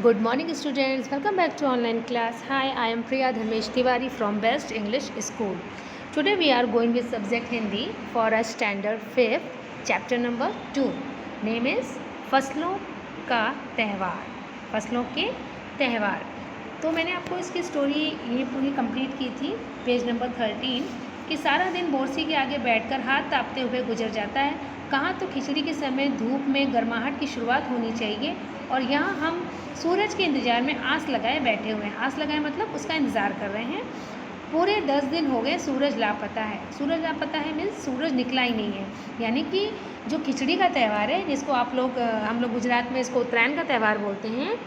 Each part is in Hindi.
Good morning students, welcome back to online class. Hi, I am Priya Dharmesh Tiwari from Best English School. Today we are going with subject Hindi for a standard 5th, chapter number 2. Name is फसलों का त्यौहार. फसलों के त्यौहार. तो मैंने आपको इसकी स्टोरी ये पूरी कंप्लीट की थी पेज नंबर 13 कि सारा दिन बोरसी के आगे बैठकर हाथ तापते हुए गुजर जाता है. कहाँ तो खिचड़ी के समय धूप में गर्माहट की शुरुआत होनी चाहिए और यहाँ हम सूरज के इंतज़ार में आस लगाए बैठे हुए हैं. आस लगाए मतलब उसका इंतज़ार कर रहे हैं. पूरे 10 दिन हो गए सूरज लापता है. सूरज लापता है मीन्स सूरज निकला ही नहीं है. यानी कि जो खिचड़ी का त्यौहार है जिसको हम लोग गुजरात में इसको उत्तरायण का त्यौहार बोलते हैं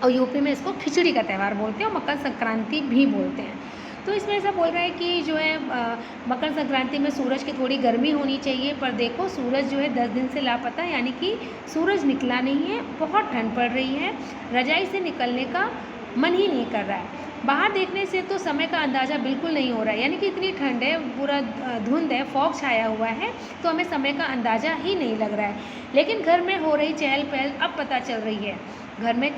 और यूपी में इसको खिचड़ी का त्यौहार बोलते हैं और मकर संक्रांति भी बोलते हैं. तो इसमें ऐसा बोल रहा है कि जो है मकर संक्रांति में सूरज की थोड़ी गर्मी होनी चाहिए, पर देखो सूरज जो है 10 दिन से लापता है. यानी कि सूरज निकला नहीं है. बहुत ठंड पड़ रही है. रजाई से निकलने का मन ही नहीं कर रहा है. बाहर देखने से तो समय का अंदाज़ा बिल्कुल नहीं हो रहा है. यानी कि इतनी ठंड है, पूरा धुंध है, फॉग छाया हुआ है, तो हमें समय का अंदाज़ा ही नहीं लग रहा है. लेकिन घर में हो रही चहल पहल अब पता चल रही है. घर में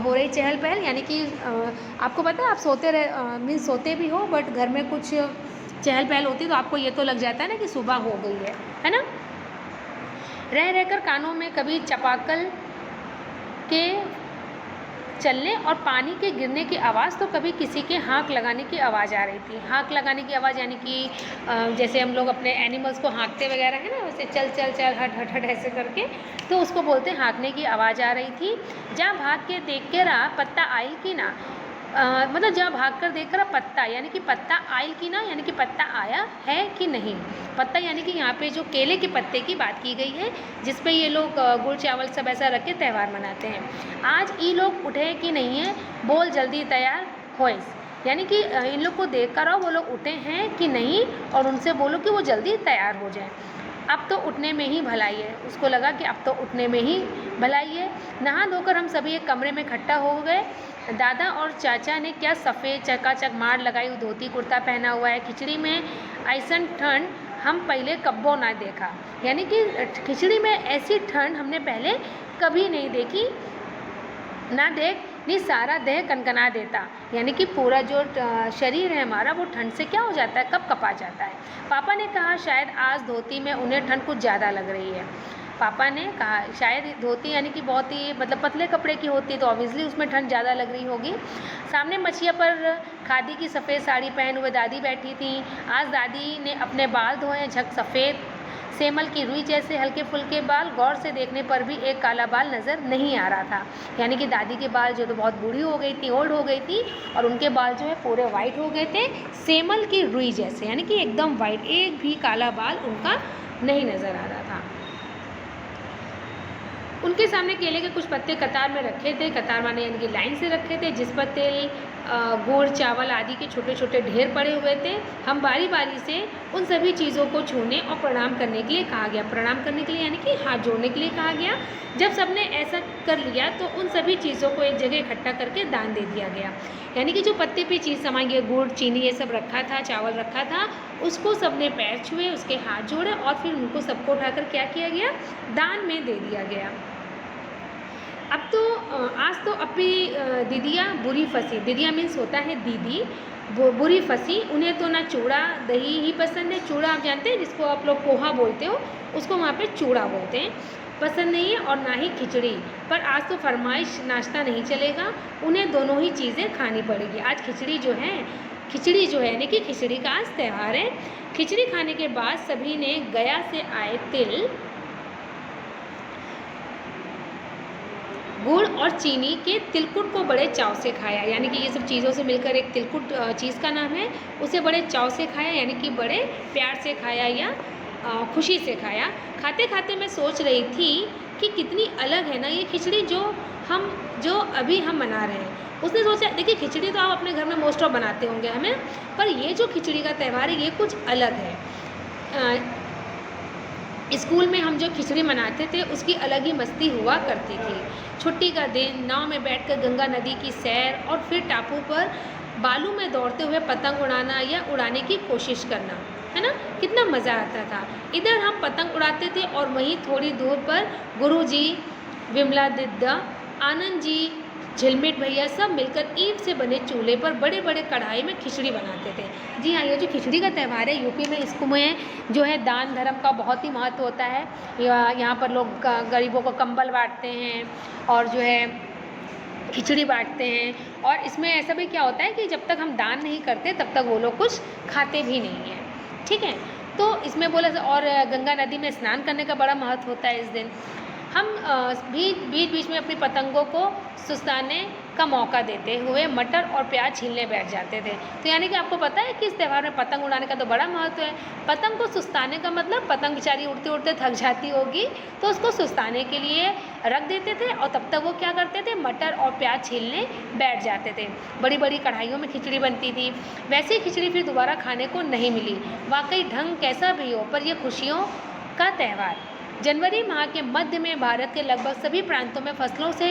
हो रही चहल पहल यानी कि आपको पता है आप सोते भी हो, बट घर में कुछ चहल पहल होती तो आपको ये तो लग जाता है ना कि सुबह हो गई है ना. रह रहकर कानों में कभी चपाकल के चलने और पानी के गिरने की आवाज़ तो कभी किसी के हाँक लगाने की आवाज़ आ रही थी. हाँक लगाने की आवाज़ यानी कि जैसे हम लोग अपने एनिमल्स को हाँकते वगैरह है ना, वैसे चल चल चल हट हट हट ऐसे करके, तो उसको बोलते हैं हाँकने की आवाज़ आ रही थी. जहाँ भाग के देख के रहा पत्ता आयल की ना, मतलब जहाँ भाग कर देख कर पत्ता यानी कि पत्ता आयल की ना, यानी कि पत्ता आया है कि नहीं. पत्ता यानी कि यहाँ पे जो केले के पत्ते की बात की गई है जिस पे ये लोग गुड़ चावल सब ऐसा रख के त्यौहार मनाते हैं. आज ये लोग उठे कि नहीं है, बोल जल्दी तैयार होए. यानी कि इन लोग को देख कर आओ वो लोग उठे हैं कि नहीं और उनसे बोलो कि वो जल्दी तैयार हो जाए. अब तो उठने में ही भलाई है. उसको लगा कि अब तो उठने में ही भलाई है. नहा धोकर हम सभी एक कमरे में इकट्ठा हो गए. दादा और चाचा ने क्या सफ़ेद चकाचक मार लगाई, धोती कुर्ता पहना हुआ है. खिचड़ी में ऐसन ठंड हम पहले कब्बो ना देखा. यानी कि खिचड़ी में ऐसी ठंड हमने पहले कभी नहीं देखी. ना देख नहीं सारा देह कनकना देता. यानी कि पूरा जो शरीर है हमारा वो ठंड से क्या हो जाता है, कब कपा जाता है. पापा ने कहा शायद आज धोती में उन्हें ठंड कुछ ज़्यादा लग रही है. पापा ने कहा शायद धोती यानी कि बहुत ही मतलब पतले कपड़े की होती तो ऑब्वियसली उसमें ठंड ज़्यादा लग रही होगी. सामने मछिया पर खादी की सफ़ेद साड़ी पहने हुए दादी बैठी थी. आज दादी ने अपने बाल धोए. झक सफ़ेद सेमल की रुई जैसे हल्के फुल्के बाल. गौर से देखने पर भी एक काला बाल नज़र नहीं आ रहा था. यानी कि दादी के बाल जो तो बहुत बूढ़ी हो गई थी, ओल्ड हो गई थी, और उनके बाल जो है पूरे वाइट हो गए थे सेमल की रुई जैसे, यानी कि एकदम वाइट, एक भी काला बाल उनका नहीं नज़र आ रहा था. उनके सामने केले के कुछ पत्ते कतार में रखे थे. कतार माने यानी कि लाइन से रखे थे, जिस पर तेल, गुड़, चावल आदि के छोटे छोटे ढेर पड़े हुए थे. हम बारी बारी से उन सभी चीज़ों को छूने और प्रणाम करने के लिए कहा गया. प्रणाम करने के लिए यानी कि हाथ जोड़ने के लिए कहा गया. जब सबने ऐसा कर लिया तो उन सभी चीज़ों को एक जगह इकट्ठा करके दान दे दिया गया. यानी कि जो पत्ते पे चीज़ सामान ये गुड़, चीनी ये सब रखा था, चावल रखा था, उसको सबने पैर छुए, उसके हाथ जोड़े और फिर उनको सबको उठाकर क्या किया गया, दान में दे दिया गया. अब तो आज तो अपनी दीदियाँ बुरी फंसी. दीदियाँ मीन्स होता है दीदी. बुरी फंसी. उन्हें तो ना चूड़ा दही ही पसंद है. चूड़ा आप जानते हैं जिसको आप लोग पोहा बोलते हो, उसको वहाँ पे चूड़ा बोलते हैं. पसंद नहीं है और ना ही खिचड़ी. पर आज तो फरमाइश नाश्ता नहीं चलेगा. उन्हें दोनों ही चीज़ें खानी पड़ेगी. आज खिचड़ी जो है यानी कि खिचड़ी का आज त्यौहार है. खिचड़ी खाने के बाद सभी ने गया से आए तिल, गुड़ और चीनी के तिलकुट को बड़े चाव से खाया. यानी कि ये सब चीज़ों से मिलकर एक तिलकुट चीज़ का नाम है. उसे बड़े चाव से खाया यानी कि बड़े प्यार से खाया या खुशी से खाया. खाते खाते मैं सोच रही थी कि कितनी अलग है ना ये खिचड़ी जो अभी हम मना रहे हैं. उसने सोचा देखिए खिचड़ी तो आप अपने घर में मोस्ट ऑफ बनाते होंगे हमें, पर ये जो खिचड़ी का त्यौहार है ये कुछ अलग है. स्कूल में हम जो खिचड़ी मनाते थे उसकी अलग ही मस्ती हुआ करती थी. छुट्टी का दिन, नाव में बैठकर गंगा नदी की सैर और फिर टापू पर बालू में दौड़ते हुए पतंग उड़ाना या उड़ाने की कोशिश करना, है ना, कितना मज़ा आता था. इधर हम पतंग उड़ाते थे और वहीं थोड़ी दूर पर गुरुजी, विमला दीदा आनंद जी, झिलमिट भैया सब मिलकर ईंट से बने चूल्हे पर बड़े बड़े कढ़ाई में खिचड़ी बनाते थे। जी हाँ, ये जो खिचड़ी का त्यौहार है यूपी में, इसमें जो है दान धर्म का बहुत ही महत्व होता है। यहाँ पर लोग गरीबों को कंबल बांटते हैं और जो है खिचड़ी बांटते हैं। और इसमें ऐसा भी क्या होता है कि जब तक हम दान नहीं करते तब तक वो लोग कुछ खाते भी नहीं हैं। ठीक है, तो इसमें बोला। और गंगा नदी में स्नान करने का बड़ा महत्व होता है इस दिन। हम बीच बीच में अपनी पतंगों को सुस्ताने का मौका देते हुए मटर और प्याज छीलने बैठ जाते थे। तो यानी कि आपको पता है कि इस त्यौहार में पतंग उड़ाने का तो बड़ा महत्व है। पतंग को सुस्ताने का मतलब पतंग बेचारी उड़ते उड़ते थक जाती होगी, तो उसको सुस्ताने के लिए रख देते थे और तब तक वो क्या करते थे, मटर और प्याज छीलने बैठ जाते थे। बड़ी बड़ी कढ़ाइयों में खिचड़ी बनती थी। वैसी खिचड़ी फिर दोबारा खाने को नहीं मिली। वाकई ढंग कैसा भी हो, पर यह खुशियों का त्यौहार। जनवरी माह के मध्य में भारत के लगभग सभी प्रांतों में फसलों से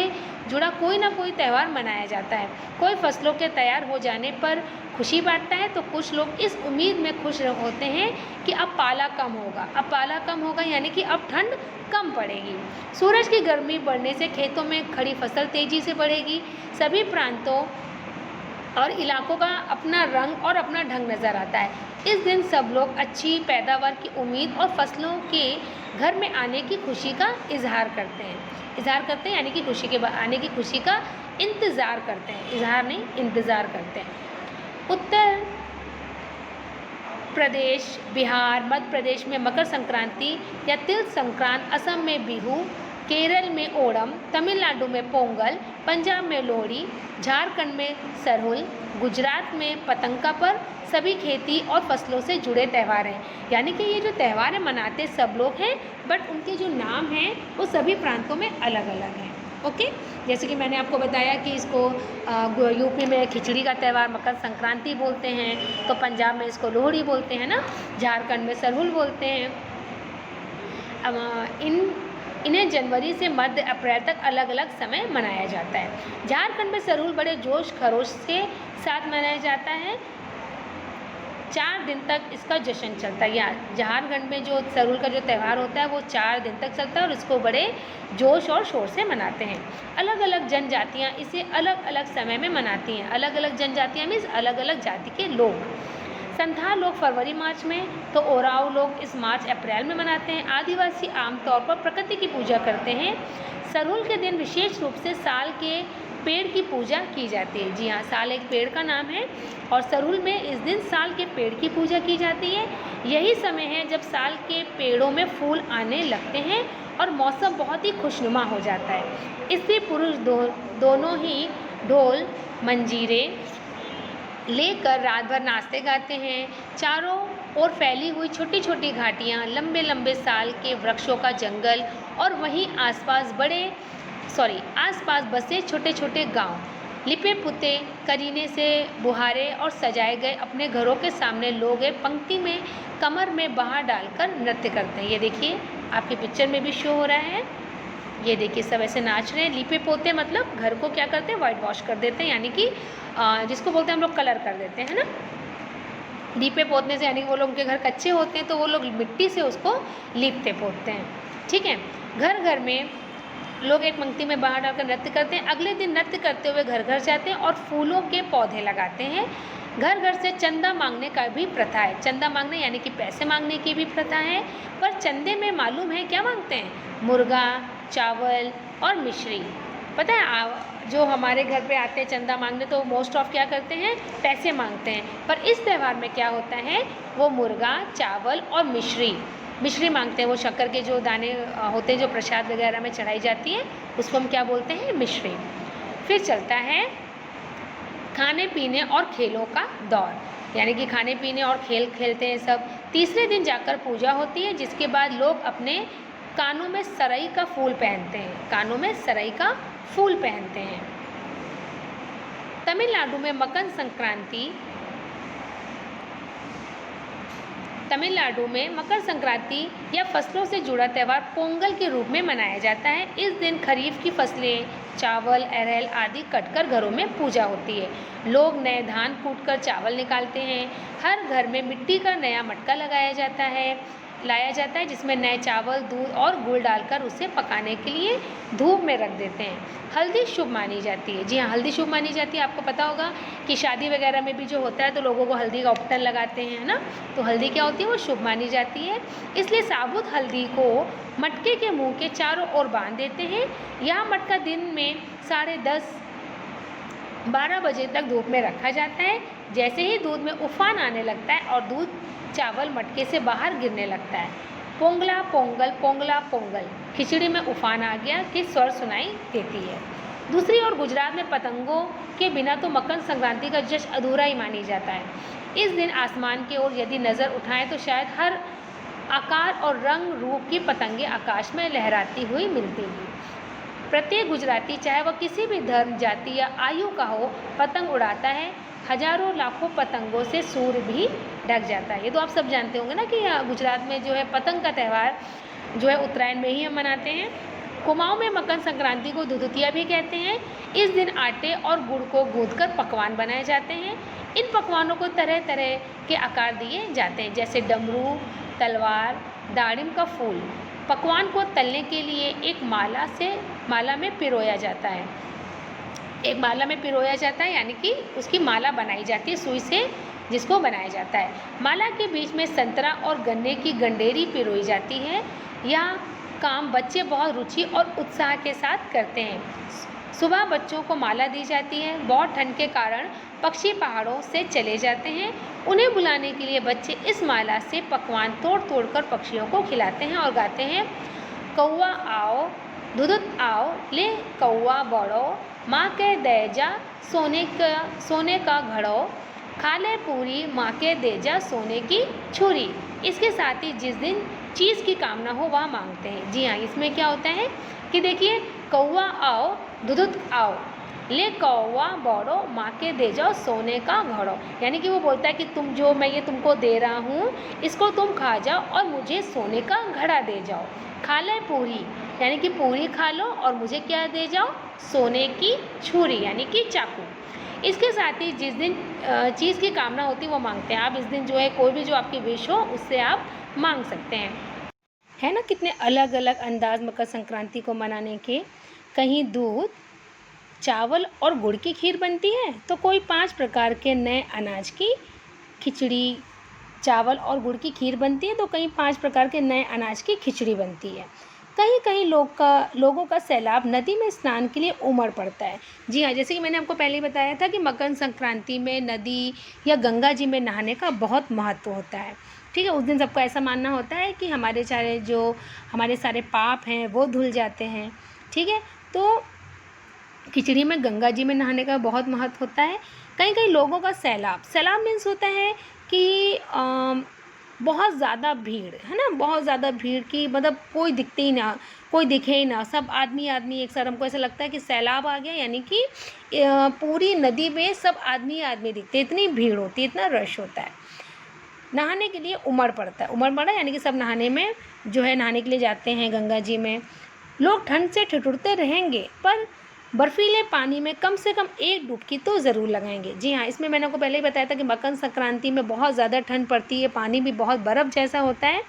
जुड़ा कोई ना कोई त्यौहार मनाया जाता है। कोई फसलों के तैयार हो जाने पर खुशी बांटता है, तो कुछ लोग इस उम्मीद में खुश होते हैं कि अब पाला कम होगा। अब पाला कम होगा यानी कि अब ठंड कम पड़ेगी। सूरज की गर्मी बढ़ने से खेतों में खड़ी फसल तेजी से बढ़ेगी। सभी प्रांतों और इलाकों का अपना रंग और अपना ढंग नज़र आता है। इस दिन सब लोग अच्छी पैदावार की उम्मीद और फसलों के घर में आने की खुशी का इजहार करते हैं। यानी कि खुशी के आने की खुशी का इंतज़ार करते हैं। इजहार नहीं, इंतज़ार करते हैं। उत्तर प्रदेश, बिहार, मध्य प्रदेश में मकर संक्रांति या तिल संक्रांत, असम में बिहू, केरल में ओणम, तमिलनाडु में पोंगल, पंजाब में लोहड़ी, झारखंड में सरहुल, गुजरात में पतंगा पर सभी खेती और फसलों से जुड़े त्यौहार हैं। यानी कि ये जो त्यौहार है मनाते सब लोग हैं, बट उनके जो नाम हैं वो सभी प्रांतों में अलग अलग हैं। ओके, जैसे कि मैंने आपको बताया कि इसको यूपी में खिचड़ी का त्यौहार मकर संक्रांति बोलते हैं, तो पंजाब में इसको लोहड़ी बोलते हैं ना, झारखंड में सरहुल बोलते हैं। इन्हें जनवरी से मध्य अप्रैल तक अलग अलग समय मनाया जाता है। झारखंड में सरहुल बड़े जोश खरोश के साथ मनाया जाता है। 4 दिन तक इसका जश्न चलता है। या झारखंड में जो सरहुल का जो त्यौहार होता है वो 4 दिन तक चलता है और इसको बड़े जोश और शोर से मनाते हैं। अलग अलग जनजातियाँ इसे अलग अलग समय में मनाती हैं। अलग अलग जनजातियाँ मीन्स अलग अलग जाति के लोग। संथाल लोग फरवरी मार्च में, तो ओराव लोग इस मार्च अप्रैल में मनाते हैं। आदिवासी आमतौर पर प्रकृति की पूजा करते हैं। सरहुल के दिन विशेष रूप से साल के पेड़ की पूजा की जाती है। जी हाँ, साल एक पेड़ का नाम है और सरहुल में इस दिन साल के पेड़ की पूजा की जाती है। यही समय है जब साल के पेड़ों में फूल आने लगते हैं और मौसम बहुत ही खुशनुमा हो जाता है। स्त्री पुरुष दोनों ही ढोल मंजीरे लेकर रात भर नाचते गाते हैं। चारों ओर फैली हुई छोटी छोटी घाटियाँ, लंबे लंबे साल के वृक्षों का जंगल और वहीं आसपास बसे छोटे छोटे गांव, लिपे पुते करीने से बुहारे और सजाए गए अपने घरों के सामने लोग एक पंक्ति में कमर में बाहर डालकर नृत्य करते हैं। ये देखिए आपके पिक्चर में भी शो हो रहा है। ये देखिए सब ऐसे नाच रहे हैं। लिपे पोते मतलब घर को क्या करते हैं, वाइट वॉश कर देते हैं, यानी कि जिसको बोलते हैं हम लोग कलर कर देते हैं ना। लीपे पोतने से यानी कि वो लोग उनके घर कच्चे होते हैं तो वो लोग मिट्टी से उसको लीपते पोतते हैं। ठीक है, घर घर में लोग एक पंक्ति में बाहर डालकर नृत्य करते हैं। अगले दिन नृत्य करते हुए घर घर जाते हैं और फूलों के पौधे लगाते हैं। घर घर से चंदा मांगने का भी प्रथा है। चंदा मांगने यानी कि पैसे मांगने की भी प्रथा है। पर चंदे में मालूम है क्या मांगते हैं, मुर्गा, चावल और मिश्री। पता है जो हमारे घर पे आते हैं चंदा मांगने तो मोस्ट ऑफ क्या करते हैं, पैसे मांगते हैं। पर इस त्यौहार में क्या होता है, वो मुर्गा, चावल और मिश्री मांगते हैं। वो शक्कर के जो दाने होते हैं जो प्रसाद वगैरह में चढ़ाई जाती है उसको हम क्या बोलते हैं, मिश्री। फिर चलता है खाने पीने और खेलों का दौर, यानी कि खाने पीने और खेल खेलते हैं सब। तीसरे दिन जाकर पूजा होती है, जिसके बाद लोग अपने कानों में सरई का फूल पहनते हैं। कानों में सरई का फूल पहनते हैं। तमिलनाडु में मकर संक्रांति या फसलों से जुड़ा त्यौहार पोंगल के रूप में मनाया जाता है। इस दिन खरीफ की फसलें, चावल, अरहर आदि कटकर घरों में पूजा होती है। लोग नए धान कूटकर चावल निकालते हैं। हर घर में मिट्टी का नया मटका लगाया जाता है। लाया जाता है जिसमें नए चावल, दूध और गुड़ डालकर उसे पकाने के लिए धूप में रख देते हैं। हल्दी शुभ मानी जाती है। जी हाँ, हल्दी शुभ मानी जाती है। आपको पता होगा कि शादी वगैरह में भी जो होता है तो लोगों को हल्दी का उपटन लगाते हैं, है ना। तो हल्दी क्या होती है, वो शुभ मानी जाती है। इसलिए साबुत हल्दी को मटके के मुंह के चारों ओर बांध देते हैं। यह मटका दिन में 10:30-12 बजे तक धूप में रखा जाता है। जैसे ही दूध में उफान आने लगता है और दूध चावल मटके से बाहर गिरने लगता है, पोंगला पोंगल, पोंगला पोंगल, खिचड़ी में उफान आ गया की स्वर सुनाई देती है। दूसरी ओर गुजरात में पतंगों के बिना तो मकर संक्रांति का जश्न अधूरा ही मानी जाता है। इस दिन आसमान की ओर यदि नज़र उठाएं तो शायद हर आकार और रंग रूप की पतंगे आकाश में लहराती हुई मिलती हैं। प्रत्येक गुजराती, चाहे वह किसी भी धर्म, जाति या आयु का हो, पतंग उड़ाता है। हजारों लाखों पतंगों से सूर्य भी ढक जाता है। ये तो आप सब जानते होंगे ना कि गुजरात में जो है पतंग का त्यौहार जो है उत्तरायण में ही हम मनाते हैं। कुमाऊं में मकर संक्रांति को दुधुतिया भी कहते हैं। इस दिन आटे और गुड़ को गूंथकर पकवान बनाए जाते हैं। इन पकवानों को तरह तरह के आकार दिए जाते हैं, जैसे डमरू, तलवार, दाड़िम का फूल। पकवान को तलने के लिए एक माला में पिरोया जाता है। यानी कि उसकी माला बनाई जाती है सुई से, जिसको बनाया जाता है। माला के बीच में संतरा और गन्ने की गंडेरी पिरोई जाती है। यह काम बच्चे बहुत रुचि और उत्साह के साथ करते हैं। सुबह बच्चों को माला दी जाती है। बहुत ठंड के कारण पक्षी पहाड़ों से चले जाते हैं। उन्हें बुलाने के लिए बच्चे इस माला से पकवान तोड़ तोड़ कर पक्षियों को खिलाते हैं और गाते हैं, कौवा आओ, दुधुत आओ, ले कौवा बड़ो, माँ के दे जा सोने का घड़ो, खा ले पूरी, माँ के दे जा सोने की छुरी। इसके साथ ही जिस दिन चीज़ की कामना हो वह मांगते हैं। जी हाँ, इसमें क्या होता है कि देखिए, कौवा आओ, दुधुत आओ, ले कौवा बड़ो, माँ के दे जाओ सोने का घड़ो। यानी कि वो बोलता है कि मैं ये तुमको दे रहा हूँ, इसको तुम खा जाओ और मुझे सोने का घड़ा दे जाओ। खा ले पूरी, यानी कि पूरी खा लो और मुझे क्या दे जाओ, सोने की छुरी यानी कि चाकू। इसके साथ ही जिस दिन चीज़ की कामना होती है वो मांगते हैं। आप इस दिन जो है कोई भी जो आपकी विश हो उससे आप मांग सकते हैं। है ना, कितने अलग अलग अंदाज मकर संक्रांति को मनाने के। कहीं दूध, चावल और गुड़ की खीर बनती है तो कोई 5 प्रकार के नए अनाज की खिचड़ी, चावल और गुड़ की खीर बनती है तो कहीं 5 प्रकार के नए अनाज की खिचड़ी बनती है। कहीं कहीं लोगों का सैलाब नदी में स्नान के लिए उमड़ पड़ता है। जी हाँ, जैसे कि मैंने आपको पहले ही बताया था कि मकर संक्रांति में नदी या गंगा जी में नहाने का बहुत महत्व होता है। ठीक है, उस दिन सबको ऐसा मानना होता है कि हमारे सारे पाप हैं वो धुल जाते हैं। ठीक है, तो खिचड़ी में गंगा जी में नहाने का बहुत महत्व होता है। कहीं कहीं लोगों का सैलाब मीन्स होता है कि बहुत ज़्यादा भीड़, है ना, बहुत ज़्यादा भीड़ की मतलब कोई दिखे ही ना, सब आदमी एक साथ। हमको ऐसा लगता है कि सैलाब आ गया, यानी कि पूरी नदी में सब आदमी दिखते, इतनी भीड़ होती है, इतना रश होता है। नहाने के लिए उमड़ पड़ा यानी कि सब नहाने के लिए जाते हैं गंगा जी में। लोग ठंड से ठिठुरते रहेंगे पर बर्फीले पानी में कम से कम एक डुबकी तो ज़रूर लगाएंगे। जी हाँ, इसमें मैंने आपको पहले ही बताया था कि मकर संक्रांति में बहुत ज़्यादा ठंड पड़ती है, पानी भी बहुत बर्फ़ जैसा होता है,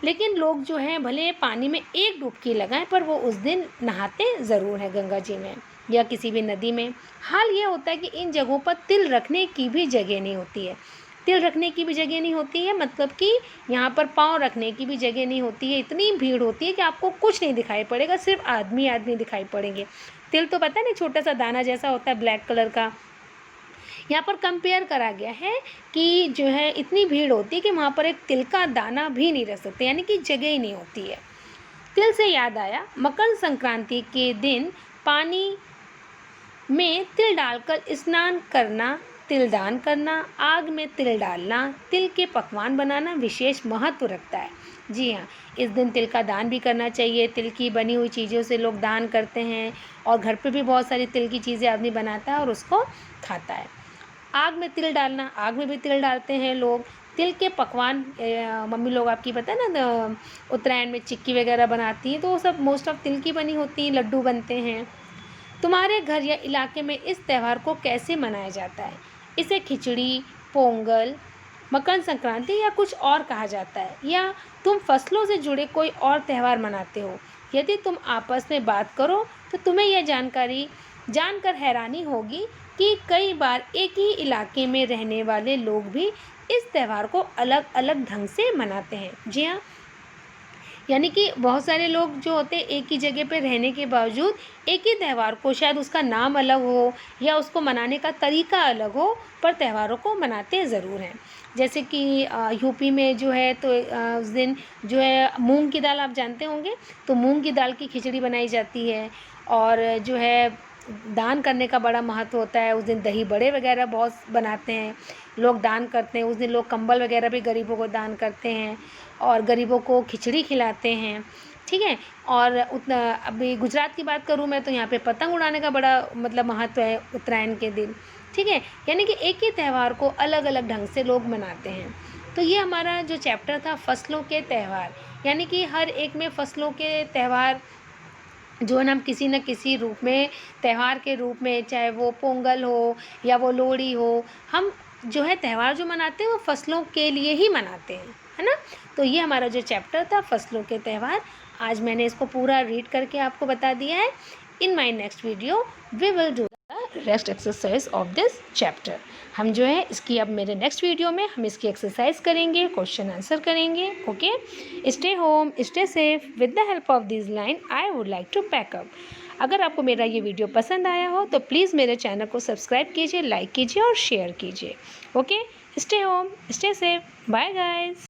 लेकिन लोग जो हैं भले पानी में एक डुबकी लगाएं पर वो उस दिन नहाते ज़रूर हैं गंगा जी में या किसी भी नदी में। हाल ये होता है कि इन जगहों पर तिल रखने की भी जगह नहीं होती है। मतलब कि यहाँ पर पाँव रखने की भी जगह नहीं होती है। इतनी भीड़ होती है कि आपको कुछ नहीं दिखाई पड़ेगा, सिर्फ आदमी दिखाई पड़ेंगे। तिल तो पता नहीं, छोटा सा दाना जैसा होता है ब्लैक कलर का। यहाँ पर कंपेयर करा गया है कि जो है इतनी भीड़ होती है कि वहाँ पर एक तिल का दाना भी नहीं रख सकते, यानी कि जगह ही नहीं होती है। तिल से याद आया, मकर संक्रांति के दिन पानी में तिल डालकर स्नान करना, तिल दान करना, आग में तिल डालना, तिल के पकवान बनाना विशेष महत्व रखता है। जी हाँ, इस दिन तिल का दान भी करना चाहिए। तिल की बनी हुई चीज़ों से लोग दान करते हैं और घर पे भी बहुत सारी तिल की चीज़ें आदमी बनाता है और उसको खाता है। आग में तिल डालना, आग में भी तिल डालते हैं लोग। तिल के पकवान मम्मी लोग आपकी पता है ना, उत्तरायण में चिक्की वगैरह बनाती हैं तो वो सब मोस्ट ऑफ तिल की बनी होती हैं, लड्डू बनते हैं। तुम्हारे घर या इलाके में इस त्यौहार को कैसे मनाया जाता है? इसे खिचड़ी, पोंगल, मकर संक्रांति या कुछ और कहा जाता है, या तुम फसलों से जुड़े कोई और त्यौहार मनाते हो। यदि तुम आपस में बात करो तो तुम्हें यह जानकारी जानकर हैरानी होगी कि कई बार एक ही इलाके में रहने वाले लोग भी इस त्यौहार को अलग अलग ढंग से मनाते हैं। जी हाँ, यानी कि बहुत सारे लोग जो होते हैं एक ही जगह पे रहने के बावजूद एक ही त्यौहार को, शायद उसका नाम अलग हो या उसको मनाने का तरीका अलग हो, पर त्योहारों को मनाते ज़रूर हैं। जैसे कि यूपी में जो है तो उस दिन जो है मूंग की दाल, आप जानते होंगे, तो मूंग की दाल की खिचड़ी बनाई जाती है। और जो है दान करने का बड़ा महत्व होता है। उस दिन दही बड़े वगैरह बहुत बनाते हैं, लोग दान करते हैं। उस दिन लोग कंबल वगैरह भी गरीबों को दान करते हैं और गरीबों को खिचड़ी खिलाते हैं, ठीक है। और उतना अभी गुजरात की बात करूँ मैं, तो यहाँ पे पतंग उड़ाने का बड़ा मतलब महत्व है उत्तरायण के दिन, ठीक है। यानी कि एक ही त्यौहार को अलग अलग ढंग से लोग मनाते हैं। तो ये हमारा जो चैप्टर था फसलों के त्यौहार, यानी कि हर एक में फसलों के त्यौहार जो है ना, हम किसी न किसी रूप में त्यौहार के रूप में, चाहे वो पोंगल हो या वो लोहड़ी हो, हम जो है त्यौहार जो मनाते हैं वो फसलों के लिए ही मनाते हैं, है ना। तो ये हमारा जो चैप्टर था फसलों के त्यौहार, आज मैंने इसको पूरा रीड करके आपको बता दिया है। In my next video we will do the rest exercise of this chapter. हम जो है इसकी अब मेरे नेक्स्ट वीडियो में हम इसकी एक्सरसाइज करेंगे, क्वेश्चन आंसर करेंगे। Okay, stay home, stay safe. With the help of this line I would like to pack up. अगर आपको मेरा ये वीडियो पसंद आया हो तो प्लीज़ मेरे चैनल को सब्सक्राइब कीजिए, लाइक कीजिए और शेयर कीजिए। Okay, stay home, stay safe, bye guys.